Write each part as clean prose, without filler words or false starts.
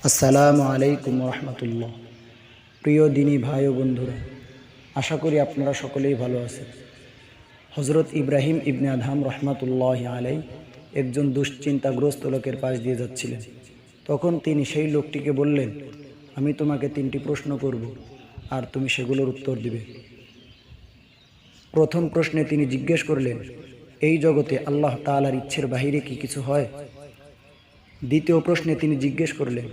আসসালামু আলাইকুম রহমতুল্লাহ। প্রিয় দিনী ভাই ও বন্ধুরা, আশা করি আপনারা সকলেই ভালো আছেন। হজরত ইব্রাহিম ইবনে আদহাম রহমতুল্লাহ আলাই একজন দুশ্চিন্তাগ্রস্ত লোকের পাশ দিয়ে যাচ্ছিলেন। তখন তিনি সেই লোকটিকে বললেন, আমি তোমাকে 3টি প্রশ্ন করব, আর তুমি সেগুলোর উত্তর দিবে। প্রথম প্রশ্নে তিনি জিজ্ঞেস করলেন, এই জগতে আল্লাহ তাআলার ইচ্ছের বাহিরে কি কিছু হয়? দ্বিতীয় প্রশ্নে তিনি জিজ্ঞেস করলেন,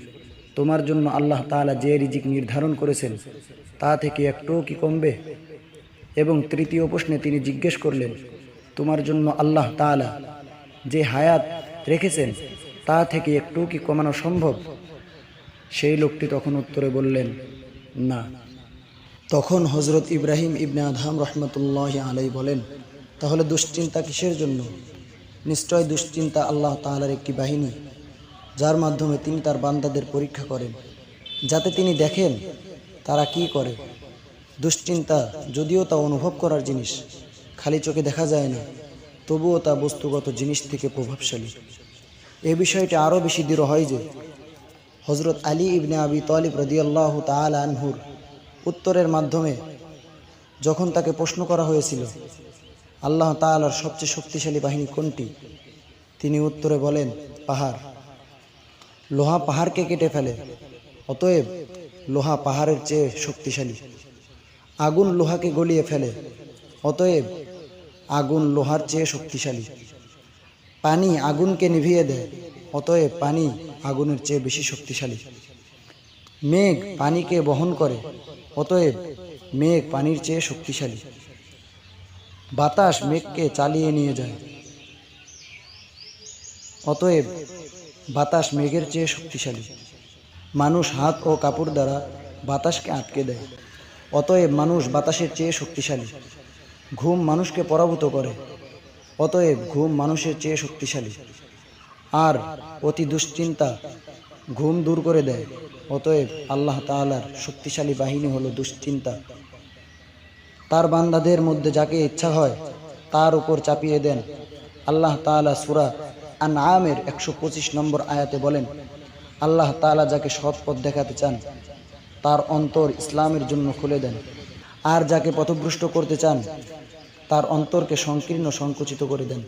তোমার জন্য আল্লাহ তাআলা যে রিজিক নির্ধারণ করেছেন তা থেকে একটুও কি কমবে? এবং তৃতীয় প্রশ্নে তিনি জিজ্ঞেস করলেন, তোমার জন্য আল্লাহ তাআলা যে হায়াত রেখেছেন তা থেকে একটুও কি কমানো সম্ভব? সেই লোকটি তখন উত্তরে বললেন, না। তখন হজরত ইব্রাহিম ইবনে আদহাম রহমতুল্লাহ আলাই বলেন, তাহলে দুশ্চিন্তা কিসের জন্য? নিশ্চয় দুশ্চিন্তা আল্লাহ তাআলার একটি বাহিনী, যার মাধ্যমে তিনি তার বান্দাদের পরীক্ষা করেন, যাতে তিনি দেখেন তারা কি করে। দুশ্চিন্তা যদিও তা অনুভব করার জিনিস, খালি চোখে দেখা যায় না, তবুও তা বস্তুগত জিনিস থেকে প্রভাবশালী। এ বিষয়টি আরও বেশি দৃঢ় হয় যে হজরত আলী ইবনে আবি তালিব রাদিয়াল্লাহু তাআলা আনহুর উত্তরের মাধ্যমে যখন তাকে প্রশ্ন করা হয়েছিল, আল্লাহ তাআলার সবচেয়ে শক্তিশালী বাহিনী কোনটি, তিনি উত্তরে বলেন, পাহাড়। লোহা পাহাড়কে কেটে ফেলে, অতএব লোহা পাহাড়ের চেয়ে শক্তিশালী। আগুন লোহাকে গলিয়ে ফেলে, অতএব আগুন লোহার চেয়ে শক্তিশালী। পানি আগুনকে নিভিয়ে দেয়, অতএব পানি আগুনের চেয়ে বেশি শক্তিশালী। মেঘ পানিকে বহন করে, অতএব মেঘ পানির চেয়ে শক্তিশালী। বাতাস মেঘকে চালিয়ে নিয়ে যায়, অতএব বাতাস মেঘের চেয়ে শক্তিশালী। মানুষ হাত ও কাপড় দ্বারা বাতাসকে আটকে দেয়, অতএব মানুষ বাতাসের চেয়ে শক্তিশালী। ঘুম মানুষকে পরাভূত করে, অতএব ঘুম মানুষের চেয়ে শক্তিশালী। আর অতি দুশ্চিন্তা ঘুম দূর করে দেয়, অতএব আল্লাহ তাআলার শক্তিশালী বাহিনী হলো দুশ্চিন্তা। তার বান্দাদের মধ্যে যাকে ইচ্ছা হয় তার উপর চাপিয়ে দেন। আল্লাহ তাআলা সূরা আনআমের 125 নম্বর আয়াতে বলেন, আল্লাহ তাআলা যাকে সৎ পথ দেখাতে চান তার অন্তর ইসলামের জন্য খুলে দেন, আর যাকে পথভ্রষ্ট করতে চান তার অন্তরকে সংকীর্ণ সংকুচিত করে দেন,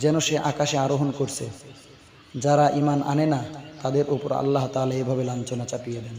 যেন সে আকাশে আরোহণ করছে। যারা ঈমান আনে না তাদের উপর আল্লাহ তাআলা এভাবে লাঞ্ছনা চাপিয়ে দেন।